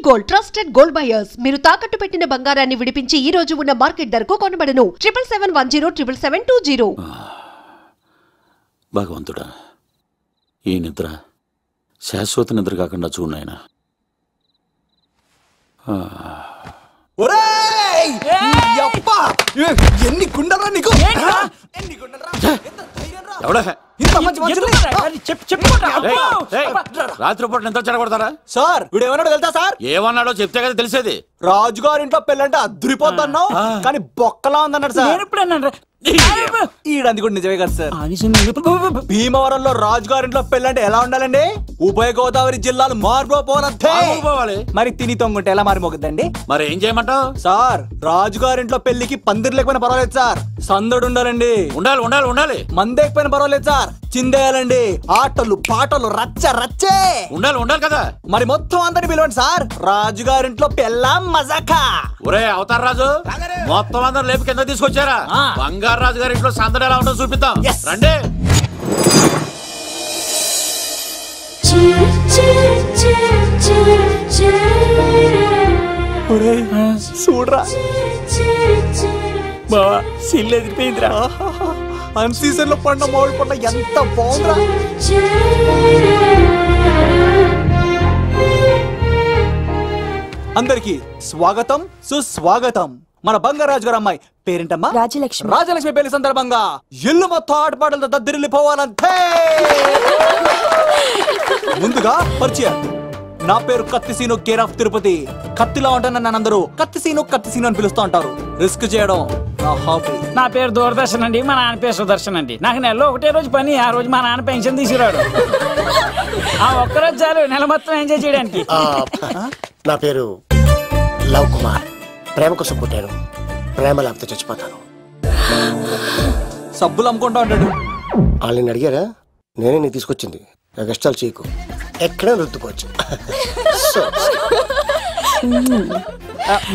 Gold trusted gold buyers మీరు తాకట్టు పెట్టిన బంగారాన్ని విడిపించి ఈ రోజు ఉన్న మార్కెట్ ధరకు కొనబడను 7771077720. భగవంతుడా, ఈ నిద్ర శాశ్వత నిద్ర కాకుండా చూడనాయనా. ఎన్ని గుండెలరా నీకు? రాత్రిపూట నిద్ర చెడగొడతారా సార్? వీడు ఏమన్నాడు తెలుసా సార్? ఏమన్నాడో చెప్తే కదా తెలిసేది. రాజుగారింట్లో పెళ్ళంటే అద్దరిపోతున్నావు కానీ బొక్కలా ఉందన్నాడు సార్. ఈడంది కూడా నిజమే కదా సార్. భీమవరంలో రాజుగారింట్లో పెళ్ళంటే ఎలా ఉండాలండి? ఉభయ గోదావరి జిల్లాలు మారిపోవాలి. మరి తిని తొంగుంటే ఎలా మారిపోతుందండి? మరి ఏం చేయమంటావు సార్? రాజుగారింట్లో పెళ్లికి పందిరి లేకపోయినా పర్వాలేదు సార్, సందడు ఉండాలండి. ఉండాలి ఉండాలి ఉండాలి. మందేకపోయినా పర్వాలేదు సార్, చిందేయాలండి. ఆటలు పాటలు రచ్చ రచ్చే ఉండాలి ఉండాలి కదా. మరి మొత్తం అందరిని పిలవండి సార్, రాజుగారింట్లో పెళ్ళాం మజాకా. ఒరే అవతార్ రాజు, మొత్తం అందరు లేపు కింద తీసుకొచ్చారా? బంగారు రాజు గారి ఇంట్లో సందడి ఎలా ఉంటుందో చూపిద్దాం రండి. చూడరా బావా, సిల్లు ఎదిరిపోయిందిరా. అన్ సీజన్ లో పండ మామిడి పండ ఎంత బాగుందిరా. అందరికి స్వాగతం సుస్వాగతం. మన బంగారాజు గారు అమ్మాయి పేరేంటమ్మా? రాజలక్ష్మి. రాజలక్ష్మి పెళ్లి సందర్భంగా ఇల్లు మొత్తం ఆటపాటలతో దద్దరిల్లిపోవాలంతే. ముందుగా పరిచయం. నా పేరు కత్తిసీను, కేర్ ఆఫ్ తిరుపతి. కత్తిలా ఉంటాను నన్ను అందరూ కత్తిసీను అని పిలుస్తూ ఉంటారు. రిస్క్ చేయడం నా హాబీ. నా పేరు దూరదర్శన్ అండి, మా నాన్న పేరు సుదర్శన్ అండి. నాకు నెలలో ఒకటే రోజు పని, ఆ రోజు మా నాన్న పెన్షన్ తీసుకురాడు. ఆ ఒక్కరోజు చాలు నెల మొత్తం ఎంజాయ్ చేయడానికి. నా పేరు లవ్ కుమార్. ప్రేమ కోసం పుట్టాను, ప్రేమ లేకపోతే చచ్చిపోతాను. సబ్బులు అమ్ముకుంటా ఉంటాడు. వాళ్ళని అడిగారా? నేనే నీకు తీసుకొచ్చింది. కష్టాలు చేయకు, ఎక్కడ రుద్దుకోవచ్చు.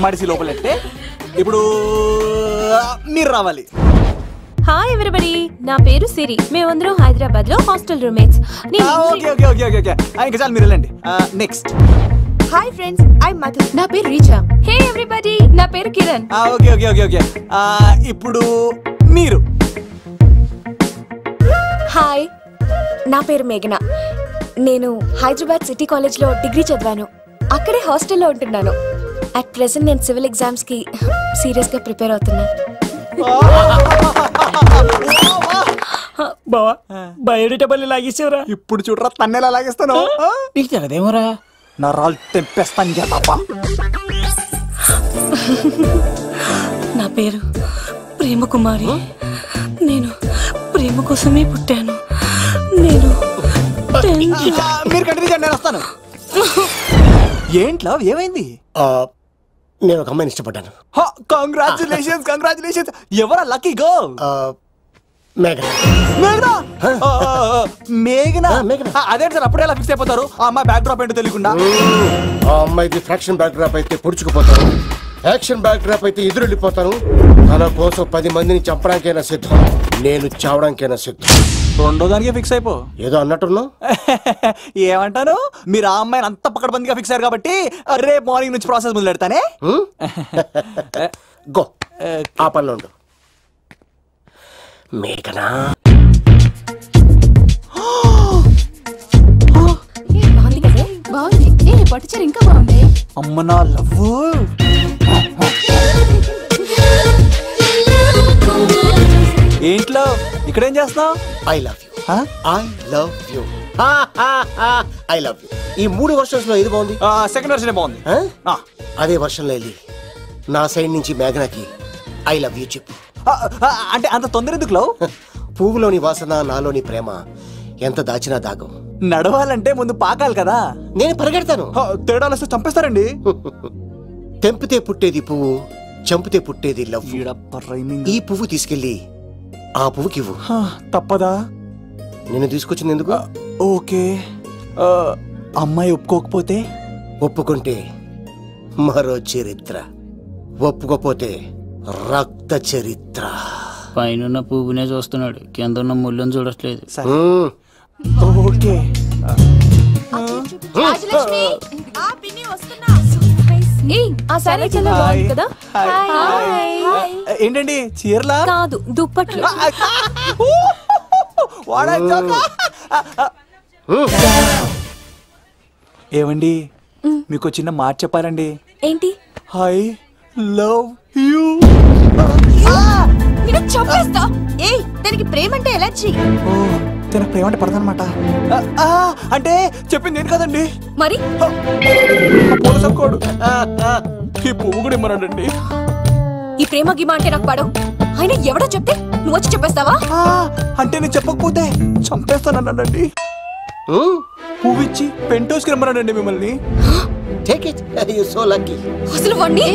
మడిసి లోపలెట్టే. ఇప్పుడు మీరు రావాలి. హాయ్ ఎవ్రీబడి, నా పేరు సిరి. మేమందరం హైదరాబాద్ లో హాస్టల్ రూమ్మేట్స్. ఇంకా చాలు, మీరు వెళ్ళండి. Next. Hi friends, I Madhu. నా పేరు రీచా. హే ఎవ్రీబడి, నా పేరు కిరణ్. ఓకే. ఇప్పుడు మీరు. హాయ్, నా పేరు మేఘన. నేను హైదరాబాద్ సిటీ కాలేజ్ లో డిగ్రీ చదివాను. అక్కడే హాస్టల్లో ఉంటున్నాను. అట్ ప్రెసెంట్ నేను సివిల్ ఎగ్జామ్స్ కి సీరియస్ గా ప్రిపేర్ అవుతున్నా. బావా, బయోడేటా పల్లి లాగేసేవరా. ఇప్పుడు చూడరా తన్నెలా లాగేస్తాను. నీకు తెగదేమోరా. నా రాళ్ళు తెంపేస్తాను తప్ప. నా పేరు ప్రేమ కుమారి. నేను ప్రేమ కోసమే పుట్టాను. నేను మీరు కంటిన్యూ చేయండి, నేను వస్తాను. ఏంట్లో ఏమైంది? నేను ఒక అమ్మాయిని ఇష్టపడ్డాను. కంగ్రాచులేషన్స్. ఎవరా లక్కీ గర్ల్? మేఘనా. అదే సార్, అప్పుడే ఎలా ఫిక్స్ అయిపోతారు? ఆ అమ్మాయి బ్యాక్ డ్రాప్ ఏంటో తెలియకుండా. ఆ అమ్మాయికి ఫ్రాక్షన్ బ్యాక్ డ్రాప్ అయితే పొడుచుకుపోతాను, యాక్షన్ బ్యాక్ డ్రాప్ అయితే ఎదురెళ్ళిపోతాను. తన కోసం 10 మందిని చంపడానికైనా సిద్ధం, నేను చావడానికైనా సిద్ధం. రెండో దానికి ఫిక్స్ అయిపో. ఏదో అన్నట్టున్నావు. ఏమంటాను? మీరు ఆ అమ్మాయిని అంత పకడ్బందీగా ఫిక్స్ అయ్యారు కాబట్టి రేపు మార్నింగ్ నుంచి ప్రాసెస్ మొదలు పెడతానే. గో, ఆ పనిలో ఉండు. మేఘనా, ఇంకా బాగుంది. అమ్మ నా లవ్. ఏంట్లో ఇక్కడేం చేస్తున్నావు? I love you. I love you. ఈ 3 వర్షన్స్ లో ఏది బాగుంది? సెకండ్ వర్షన్ బాగుంది. అదే వర్షంలో వెళ్ళి నా సైడ్ నుంచి మేఘనాకి ఐ లవ్ యూ చెప్పు. అంటే అంత తొందర ఎందుకు లవ్? పువ్వులోని వాసన, నాలోని ప్రేమ ఎంత దాచినా దాగం. నడవాలంటే ముందు పాకాలి కదా. నేను పరిగెడతాను. తేడాలు వస్తే చంపేస్తారండి. తెంపితే పుట్టేది పువ్వు, చంపితే పుట్టేది లవ్. ఈ పువ్వు తీసుకెళ్ళి ఆ పువ్వుకి ఇవ్వు. తప్పదా? నేను తీసుకొచ్చింది ఎందుకు? ఓకే. అమ్మాయి ఒప్పుకోకపోతే? ఒప్పుకుంటే మరో చరిత్ర, ఒప్పుకోపోతే రక్త చరిత్ర. పైన పువ్వునే చూస్తున్నాడు, కింద ఉన్న ముళ్ళని చూడట్లేదు. ఓకే. రాజలక్ష్మి, ఆ పిన్ని వస్తున్నా. ఆ సారీ చాలా బాగుంది కదా. ఏంటండి చీరలా కాదు, దుప్పట్లు. ఏమండి మీకు చిన్న మాట చెప్పాలండి. ఏంటి? I love you. నేను చంపేస్తా. ఏయ్, దానికి ప్రేమ అంటే ఎలర్జీ. తన ప్రేమ అంటే పడదనమాట. అంటే చెప్పింది ఏంటి కదండి. మరి ఈ పువ్వు కూడా ఇమ్మన్నాడండి. ఈ ప్రేమ గిమ అంటే నాకు పడవు. అయినా ఎవడో చెప్తే నువ్వు వచ్చి చెప్పేస్తావా? అంటే నేను చెప్పకపోతే చంపేస్తానన్నాడండి. పువ్వు ఇచ్చి పెంటోస్కి రమ్మన్నాడండి మిమ్మల్ని. అసలు వాణ్ణి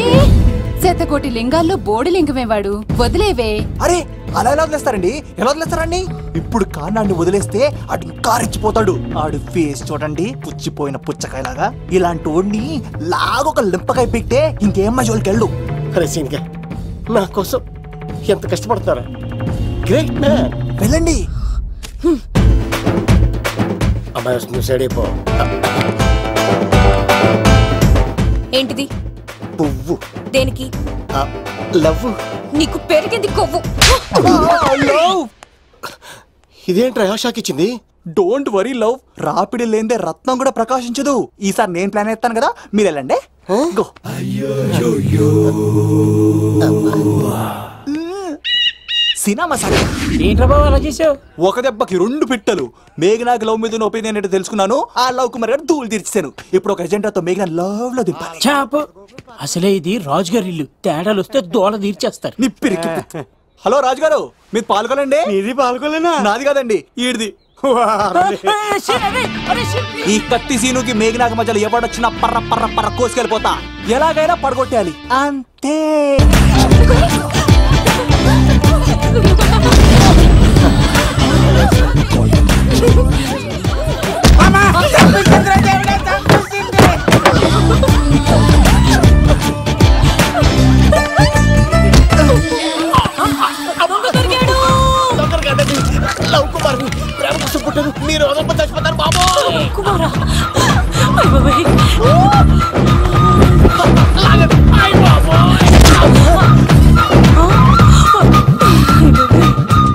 శతకోటి లింగాల్లో బోడి లింగమేవాడు, వదిలేవే. అరే అలా ఎలా వదిలేస్తారండి? ఎలా వదిలేస్తారండి? ఇప్పుడు కాన్నాడిని వదిలేస్తే అటు ఇంకా రెచ్చిపోతాడు. ఆడు ఫేస్ చూడండి, పుచ్చిపోయిన పుచ్చకాయలాగా. ఇలాంటి వాడిని లాగొక లింపకాయ పెట్టే ఇంకేం మజోలికి వెళ్ళు. అరే సీన్గా నా కోసం ఎంత కష్టపడతారా? Great man. వెళ్ళండి. అమ్మాయి వస్తుంది, సైడ్ అయిపో. ఏంటిది? పువ్వు. దేనికి? లవ్. నీకు పెరిగింది కొవ్వు. ఇదేంట్రా షాక్ ఇచ్చింది? డోంట్ వరీ లవ్, రాపిడి లేదే రత్నం కూడా ప్రకాశించదు. ఈసారి నేను ప్లాన్ ఎత్తాను కదా, మీరు వెళ్ళండి. గో. సినిమా సార్ ఏంట్రా బాబు అలా చేసావు? ఒక దెబ్బకి 2 పిట్టలు. మేఘనాకి లవ్ మీద ఉన్న ఒపీనియన్ ఏంటో తెలుసుకున్నాను. ఆ లవ్ కుమార్ గారు ధూళి తీర్చాను. ఇప్పుడు ఒక ఎజెండాతో మేఘనా లవ్ లో దింపాలి. చాపు. అసలే ఇది రాజుగారి ఇల్లు, తేడాలు వస్తే దోళ తీర్చేస్తారు. నిప్పిరికి. హలో రాజుగారు, మీరు పాల్గొనండి. ఇది పాల్గొలేనా? నాది కాదండి, ఈడిది. ఈ కత్తి సీనుకి మేఘనాకి మధ్యలో ఎవడొచ్చినా పర్ర పర్ర పర్ర కోసుకెళ్ళిపోతా. ఎలాగైనా పడగొట్టాలి అంతే. లవ్ కుమార్ ప్రేమ కోసం పుట్టారు, మీరు చచ్చిపోతారు బాబు. కుమారా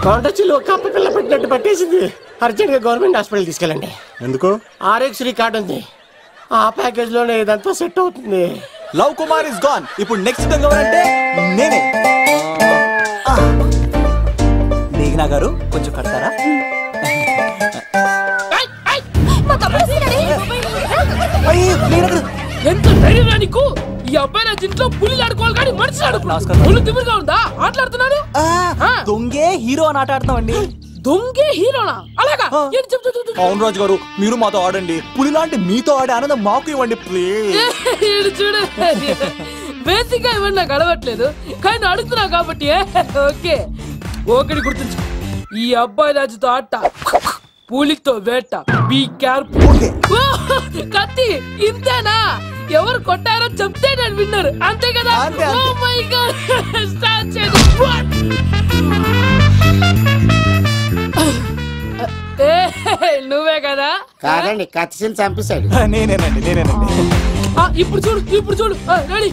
కొండచిలో కప్ప పిల్ల పెట్టినట్టు పట్టేసింది. అర్జెంట్ గా గవర్నమెంట్ హాస్పిటల్ తీసుకెళ్ళండి. ఎందుకు? RX కార్డు ఉంది, ఆ ప్యాకేజ్ లోనే ఇదంతా సెట్ అవుతుంది. Love Kumar is gone. ఇప్పుడు నెక్స్ట్ ఎవరంటే నేనే. మేఘనా గారు కొంచెం కడతారా? ఎంత ధైర్యం నీకు? ఈ అబ్బాయి నా ఇంట్లో పులిలు ఆడుకోవాలి కానీ మనిషి ఆడుకున్నాడు. తిమిరిగా ఉందా ఆటలాడుతున్నాడు? దొంగే హీరో అని ఆట ఆడుతున్నామండి. దొంగే హీరోనా? అలాగా? అవును రాజు గారు, మీరు మాతో ఆడండి. పులి లాంటి మీతో ఆడే ఆనందం మాకు ఇవ్వండి ప్లీజ్. చూడు, బేసిక్ గా ఇవన్నీ నాకు అలవట్లేదు, కానీ అడుగుతున్నావు కాబట్టి ఓకే. ఒకటి గుర్తుంచు, ఈ అబ్బాయి రాజుతో ఆట, పులితో వేట. Be careful. కత్తి ఇంతేనా? ఎవరు కొట్టారో చెప్తే నేను విన్నారు, అంతే కదా? ఓ మై గాడ్, స్టార్ట్ చేయండి. నువ్వే కదా? కాదండి, కత్తిని చంపేశాడు. నేనేనండి. ఇప్పుడు చూడు. రెడీ.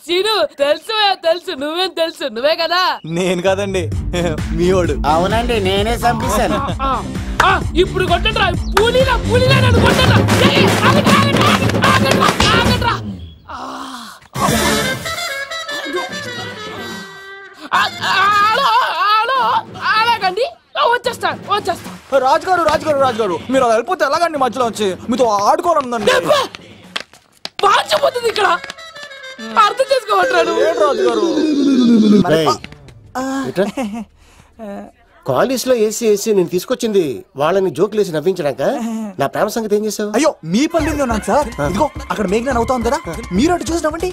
చీను, తెలుసు నువ్వేం తెలుసు, నువ్వే కదా? నేను కాదండి, మీవాడు. అవునండి, నేనే చంపేశాను. ఇప్పుడు కొట్టండి రా, పూలీలా నన్ను కొట్టండి. అలాగండి, వచ్చేస్తా. రాజుగారు మీరు అలా వెళ్ళిపోతే ఎలాగండి? మధ్యలో వచ్చి మీతో ఆడుకోవాలనుందండి. పాచిపోతుంది ఇక్కడ, అర్థం చేసుకోవట్లేదు. రాజుగారు కాలేజ్ లో ఏసీ నేను తీసుకొచ్చింది వాళ్ళని జోకులేసి నవ్వించడాక. నా ప్రేమ సంగతి ఏం చేసావు? అయ్యో, మీ పని ఉన్నాను సార్. ఇదిగో అక్కడ మేఘన నవ్వుతాం కదా, మీరు అటు చూసి నవ్వండి.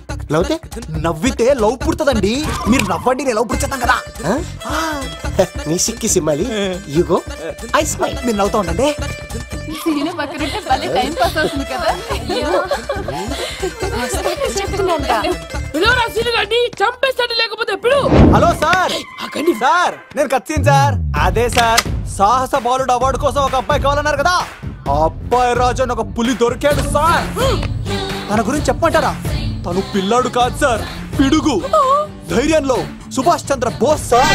నవ్వితే లవ్ పుడుతుందండి. మీరు నవ్వండి, నేను లవ్ పుడిచేద్దాం కదా. నీ సిక్కి సిమ్మాలి. యుగో ఐ స్మైల్. మీరు నవ్వుతా ఉండండి. టైం పాస్ అవుతుంది కదా. చంపేస్తాడు, లేకపోతే ఎప్పుడు? Hello sir. సార్ నేను కత్తిని సార్. అదే సార్, సాహస బాలుడు అవార్డు కోసం ఒక అబ్బాయి కావాలన్నారు కదా, అబ్బాయి రాజు అని ఒక పులి దొరికాడు సార్. తన గురించి చెప్పమంటారా? తను పిల్లాడు కాదు సార్, పిడుగు. ధైర్యంలో సుభాష్ చంద్ర బోస్ సార్.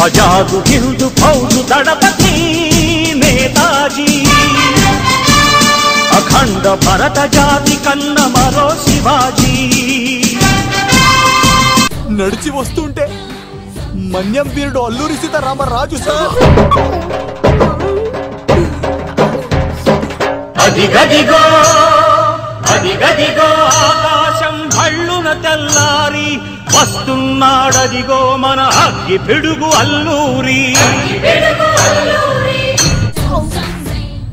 ఆజాదు హిందూ ఫౌజు దళపతి నేతాజీ, అఖండ భరత జాతి కన్న మరో శివాజీ. నడిచి వస్తుంటే మన్యం వీరుడు అల్లూరి సీతారామరాజు సార్. అదిగదిగో అదిగదిగో ఆకాశం భళ్ళున తెల్లారి వస్తున్నాడదిగో మన అగ్గి పిడుగు అల్లూరి.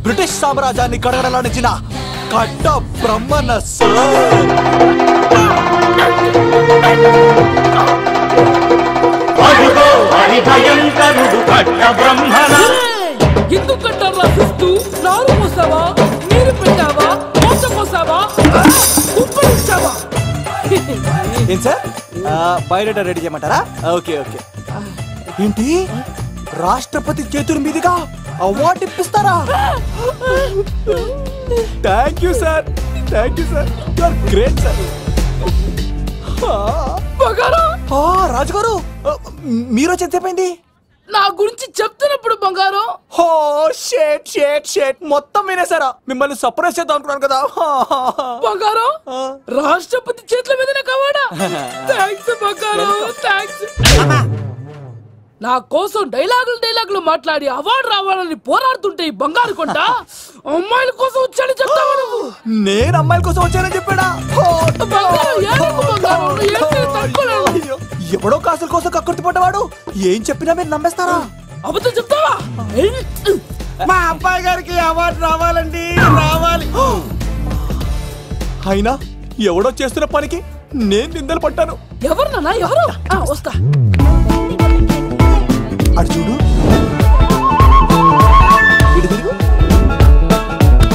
బ్రిటిష్ సామ్రాజ్యాన్ని కడగడలాడించిన కట్ట బ్రహ్మణ సార్. అదిగో హరి భయంకరుడు కట్ట బ్రహ్మణ. ఎందుకు కట్టారు రాసిస్తూ? నారు పోసావా, నీరు పెట్టావా, మోస పోసావా, ఉప్పరించావా? ఏం సార్ బయోడేటా రెడీ చేయమంటారా? Okay okay. ఏంటి రాష్ట్రపతి చేతుల మీదుగా అవార్డు ఇప్పిస్తారా? Thank you sir, thank you sir, you are great sir. రాజుగారు మీరు వచ్చేది చెప్పింది నా గురించి చెప్తున్నప్పుడు బంగారం. హో షేట్ షేట్ షేట్ మొత్తం వినేసారా? మిమ్మల్ని సర్ప్రైజ్ చేద్దాం అనుకున్నాను కదా. బంగారం రాష్ట్రపతి చేతుల మీదనే కావాడా? థ్యాంక్స్ బంగారం, థ్యాంక్స్. నా కోసం డైలాగులు మాట్లాడి అవార్డు రావాలని పోరాడుతుంటే ఈ బంగారు కొండ అమ్మాయిల కోసం వచ్చాడని చెప్తావా నువ్వు? నేను అమ్మాయిల కోసం వచ్చానని చెప్పాడా? ఎవడో కాసుల కోసం కక్కుర్తి పడ్డవాడు ఏం చెప్పినా మీరు నమ్మేస్తారా? అబద్ధం చెప్తావా? మా అబ్బాయి గారికి అవార్డు రావాలండి, రావాలి. అయినా ఎవడో చేస్తున్న పనికి నేను నిందలు పట్టాను. ఎవరు నాన్న, ఎవరు? వస్తా. అటు చూడు,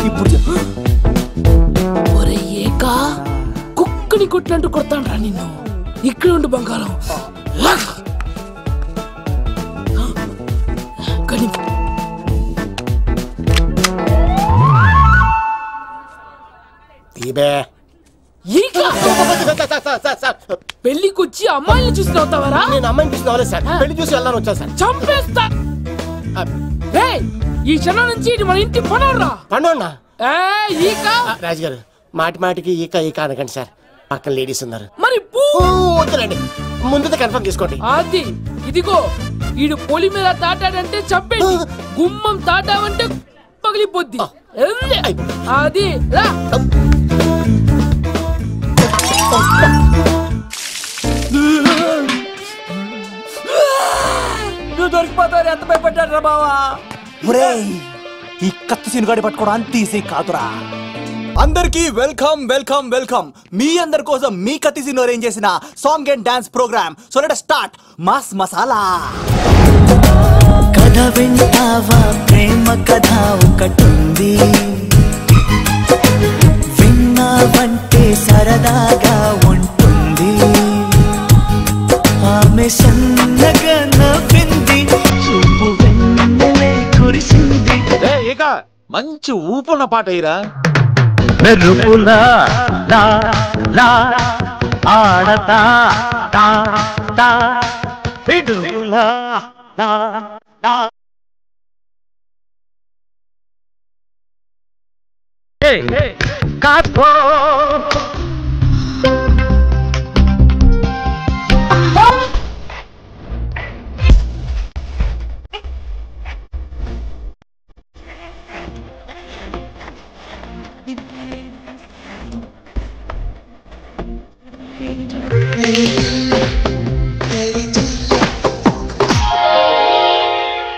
ఇప్పుడు ఒరే ఏకా, కుక్కని కొట్టినట్టు కొడతాను రా నిన్ను. ఇక్కడ ఉండు బంగారం. పెళ్లికి వచ్చి అమ్మాయిని చూసి అవుతావరా? నేను అమ్మాయిని చూసి రాలేదు సార్, పెళ్లి చూసి వెళ్ళాలని వచ్చా సార్. చంపేస్తా. ఈ క్షణం నుంచి ఇది మన ఇంటి పనోడ్రా. పండున్నా రాజుగారు మాటి మాటికి ఈక ఈక అనకండి సార్, పక్కన లేడీస్ ఉన్నారు. మరి వద్దులండి, ముందు కన్ఫర్మ్ చేసుకోండి. అది ఇదిగో ఈడు పొలి మీద తాటాడంటే చంపేది, గుమ్మం తాటావంటే పగిలిపోద్ది. అది రా. నువ్వు దొరికిపోతావు, ఎంత భయపడ్డారా బావా? ఈ కత్తి సీనుగాడి పట్టుకోవడం అంత ఈజీ కాదురా. అందరికి వెల్కమ్ వెల్కమ్ వెల్కమ్. మీ అందరి కోసం మీ కత్తి సీను అరేంజ్ చేసిన song and dance programme. So let us start mass masala. కథ వింటావా, ప్రేమ కథ ఒకటుంది, విన్నావంటే సరదాగా ఉంటుంది. ఆమె సన్నగా నవ్వింది, చూపు వెన్నెలే కురిసింది. ఇక మంచి ఊపున్న పాట ఇరా. మెరుపులా లా లా ఆడతా తా తా పిడుగులా లా లా. కాపో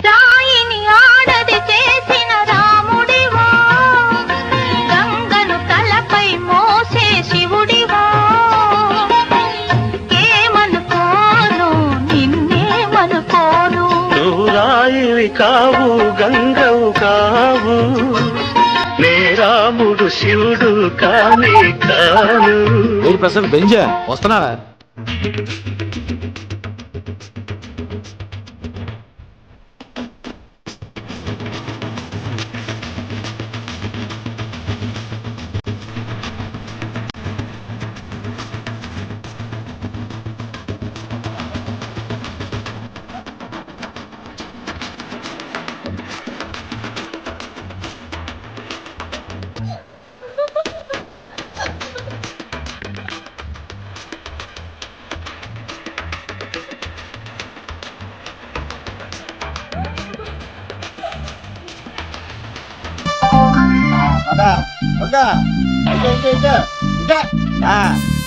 రాయిని ఆడది చేసిన రాముడివో, గంగను తలపై మోసే శివుడివో. ఏమనుకోను నిన్నేమనుకోను, నువ్వు రాయివి కావు, గంగవు కావు, నే రాముడు శివుడు కానే కాను. ప్రసాద్ బెంజా వస్తున్నారా?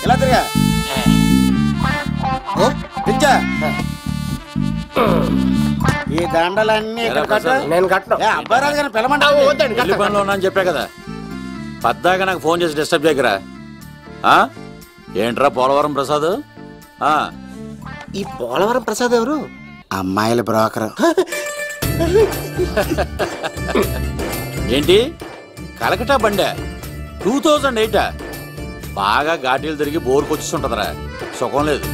ఇలా తిరిగా ఈ దండలన్నీ నేను కట్టను. అబ్బాయి రాజు గారిని పిలమంటే పనిలో ఉన్నా అని చెప్పా కదా. పద్దాక నాకు ఫోన్ చేసి డిస్టర్బ్ చేయకరా. ఏంట్రా పోలవరం ప్రసాద్? ఈ పోలవరం ప్రసాద్ ఎవరు? అమ్మాయిల బ్రోకర్. ఏంటి కలకటా బండే 2008? బాగా ఘాటీలు తిరిగి బోర్కి వచ్చిస్తుంటదరా, సుఖం లేదు.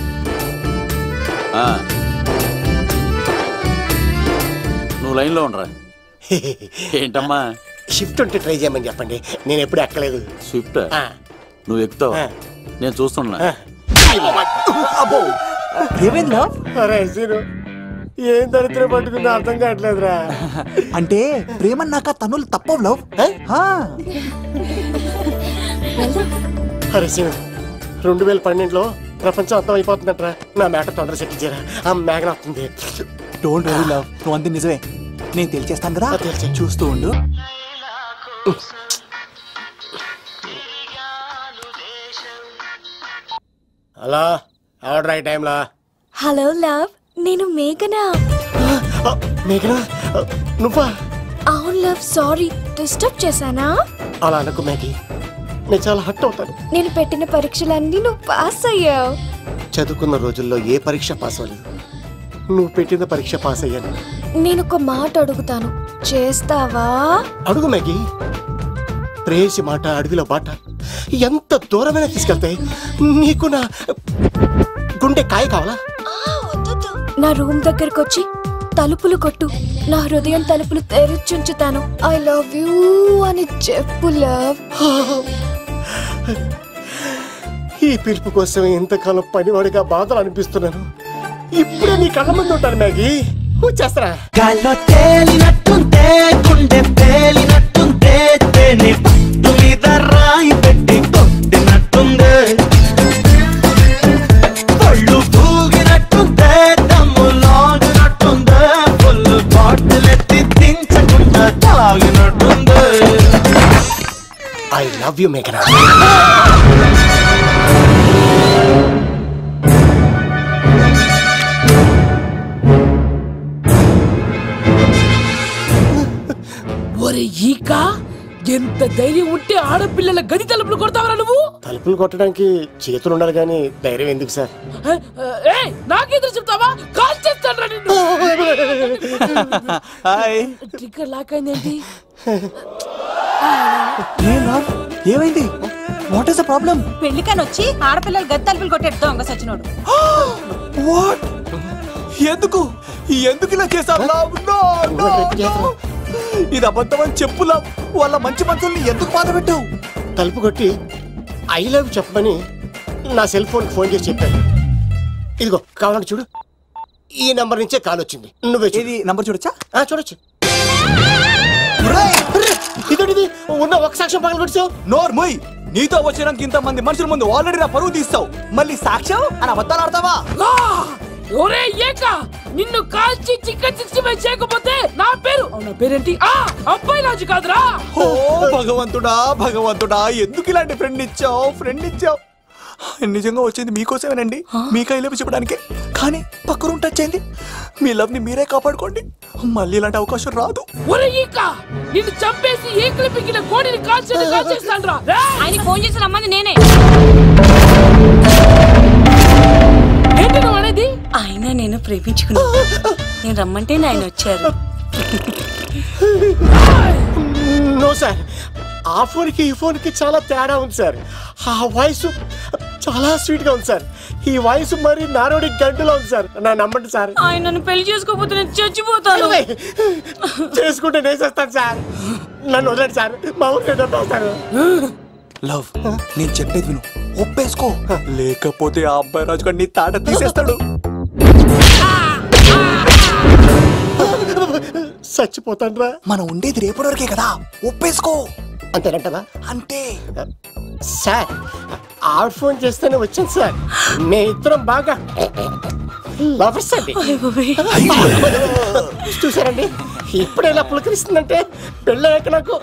నువ్వు లైన్లో ఉండరా. ఏంటమ్మా? షిఫ్ట్ ఉంటే ట్రై చేయమని చెప్పండి, నేను ఎప్పుడు ఎక్కలేదు. షిఫ్ట్ నువ్వు ఎక్కుతావు, నేను చూస్తున్నా. ఏం దరిద్రం పట్టుకుందో అర్థం కావట్లేదురా. అంటే ప్రేమ నాక తనులు తప్పవు లవ్. అరే సీను, 2012లో ప్రపంచం అర్థం అయిపోతుందట్రా. నా మ్యాటర్ తొందర సెట్ చేయరా, ఆ మేఘన వస్తుంది. డోంట్ వరీ లవ్, నువ్వు అంది నిజమే. నేను తెలిచేస్తాను కదా, చూస్తూ ఉండు. హలో, ఆర్డర్ అయ్యే టైంలా. హలో లవ్, నేను మేఘనా. మేఘనా నువ్వా? అవును లవ్, సారీ డిస్టర్బ్ చేశానా? అలా అనుకో మ్యాగీ, నేను చాలా హర్ట్ అవుతాను. నేను పెట్టిన పరీక్షలన్నీ నువ్వు పాస్ అయ్యావు. చదువుకున్న రోజుల్లో ఏ పరీక్ష పాస్ అవ్వలేదు, నువ్వు పెట్టిన పరీక్ష పాస్ అయ్యాను. నేను ఒక మాట అడుగుతాను, చేస్తావా? అడుగు మ్యాగీ. ప్రేయసి మాట అడవిలో బాట ఎంత దూరమైనా తీసుకెళ్తాయి. నీకు నా గుండె కాయ కావాలా? నా రూమ్ దగ్గరకు వచ్చి తలుపులు కొట్టు, నా హృదయం తలుపులు తెరిచుంచుతాను. ఐ లవ్ యూ అని చెప్పు లవ్. ఈ పిలుపు కోసం ఇంతకాలం పనివాడిగా బాధలు అనిపిస్తున్నాను. ఇప్పుడే నీ కళ్ళ ముందు ఉంటాను మ్యాగీ, చేస్తారా? గాల్లో తేలినట్టుంటే గుండె పేలినట్టుంటే తేని పట్టు మీద రాయి పెట్టి కొట్టినట్టుందే, పళ్ళు తూగినట్టుందే, దమ్ము లాగినట్టుందే, ఫుల్ బాటిల్ ఎత్తి దించకుండా తాగినట్టుందే. ఐ లవ్ యూ మేఘనా. ఒరే ఈక, ఎంత ధైర్యం ఉంటే ఆడపిల్లల గది తలుపులు కొడతావరా నువ్వు? తలుపులు కొట్టడానికి చేతులు ఉండాలి కానీ ధైర్యం ఎందుకు సార్? నాకెదురు చెప్తావా? కాల్ చేస్తాను రా నిన్ను. ట్రిగ్గర్ లాక్ అయిందేంటి? ఏమైంది? What is the problem? పెళ్లికని వచ్చి ఆడపిల్లలు గది తలుపులు కొట్టేడు దొంగ సచ్చినోడు. వాట్? ఎందుకు ఎందుకు ఇలా చేశావు? ఇది అబద్ధమని చెప్పులా, వాళ్ళ మంచి మనసుల్ని ఎందుకు బాధ పెట్టావు? తలుపు కొట్టి ఐ లవ్ చెప్పమని నా సెల్ ఫోన్ ఫోన్ చేసి చెప్పాను. ఇదిగో కావాలంటే చూడు, ఈ నంబర్ నుంచే కాల్ వచ్చింది. నువ్వే ఇది నంబర్ చూడొచ్చా? చూడొచ్చు. ఇదేంటిది, ఉన్న ఒక సాక్ష్యం పగల కొట్టావు. నోర్మోయ్, నీతో వచ్చినాక ఇంతమంది మనుషుల ముందు ఆల్రెడీ నా పరువు తీస్తావు, మళ్ళీ సాక్ష్యం అని అబద్ధాలు ఆడతావా? ఒరే ఏక, నిన్ను కాల్చి చికెన్ 65 చేయకపోతే నా పేరేంటి? అబ్బాయి రాజు కాదురా. ఓ భగవంతుడా భగవంతుడా, ఎందుకు ఇలాంటి ఫ్రెండ్ ఇచ్చావు? నిజంగా వచ్చింది మీకోసమేనండి, మీ కైలేపు చెప్పడానికి. కానీ పక్క రూమ్ టచ్ అయింది. మీ లవ్ ని మీరే కాపాడుకోండి, మళ్ళీ ఇలాంటి అవకాశం రాదు. ఒరే ఈక, నిన్ను చంపేసి ఏకలు పిగిన కోడిని కాల్చేస్తాను రా. ఆయనకి ఫోన్ చేసి రమ్మని నేనే. ఏంటి నువ్వు అనేది? ఆయన నేను ప్రేమించుకున్నా, నేను రమ్మంటే ఆయన వచ్చారు. నో సార్, ఆ ఫోన్కి ఈ ఫోన్కి చాలా తేడా ఉంది సార్. ఆ వాయిస్ చాలా స్వీట్ గా ఉంది సార్, ఈ వాయిస్ మరి నారోడి గంటలో ఉంది సార్. నా నమ్మండి సార్. ఆయన నన్ను పెళ్లి చేసుకోకపోతే నేను చచ్చిపోతాను. చేసుకుంటే నేను చేస్తాను సార్, నన్ను వదలండి సార్, మా ఊరికి డబ్బేస్తాను. లవ్, నేను చెప్పేది విను, ఒప్పేసుకో, లేకపోతే ఆ అబ్బాయి రాజు గారు నీ తాట తీసేస్తాడు. చచ్చిపోతాను రా. మనం ఉండేది రేపటి వరకే కదా, ఒప్పేసుకో. అంతేనంటదా? అంతే సార్. ఆవిడ ఫోన్ చేస్తేనే వచ్చాను సార్, మే ఇద్దరం బాగా లవర్స్ అండి. చూసారండి, ఇప్పుడు ఎలా పులకరిస్తుందంటే పెళ్ళయ్యాక నాకు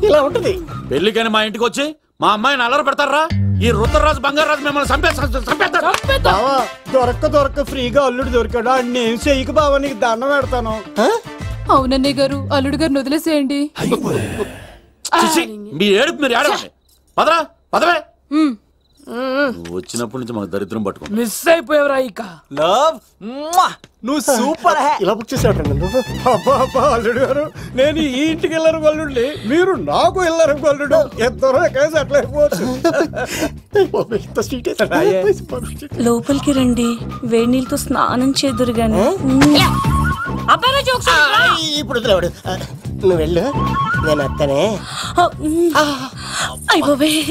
ఇలా ఉంటది. పెళ్లికని మా ఇంటికి వచ్చి మా అమ్మాయిని అల్లరి పెడతారా? ఈ రుద్రరాజు బంగారాజు మిమ్మల్ని చంపేస్తారు. దొరక్క ఫ్రీగా అల్లుడు దొరికాడు. నేను చెయ్యికి బావా నీకు దండం పెడతాను. అవునన్నయ్య గారు, అల్లుడు గారిని వదిలేసేయండి. మీ ఏడుపు మీరు ఏడవండి. పదరా పదవే. వచ్చినప్పటి నుంచి మాకు దరిద్రం పట్టుకో. మిస్ అయిపోయావురా ఇక. లవ్ నువ్వు సూపర్. ఇలా బుక్ చేసాడు నువ్వు. అబ్బా అల్లుడు గారు, నేను ఈ ఇంటికి వెళ్ళరు గల్లుండి, మీరు నాకు వెళ్ళరు గల్లుడు. ఇద్దరు కలిసి అట్లా అయిపోవచ్చు. లోపలికి రండి, వేడి నీళ్ళతో స్నానం చేదురు గాని. ఇప్పుడు వదిలేవాడు. నువ్వు వెళ్ళు, నేను అత్తనే. అయిపోయి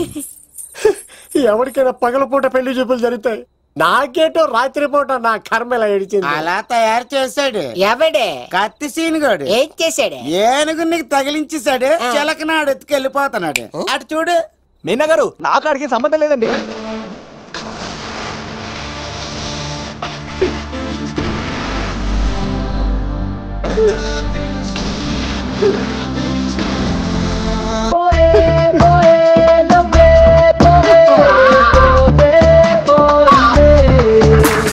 ఎవరికైనా పగలపూట పెళ్లి చూపులు జరుగుతాయి. నాకేటో రాత్రి పూట నా కర్మ ఇలా ఏడిచింది. అలా తయారు చేశాడు ఎవడే? కత్తి సీనుగాడు. ఏం చేశాడు? ఏనుగు నీకు తగిలించేశాడు. చిలకనాడు ఎత్తుకెళ్ళిపోతున్నాడు. అటు చూడు. మీనా గారు, నాకు అడిగే సంబంధం లేదండి. Yeah.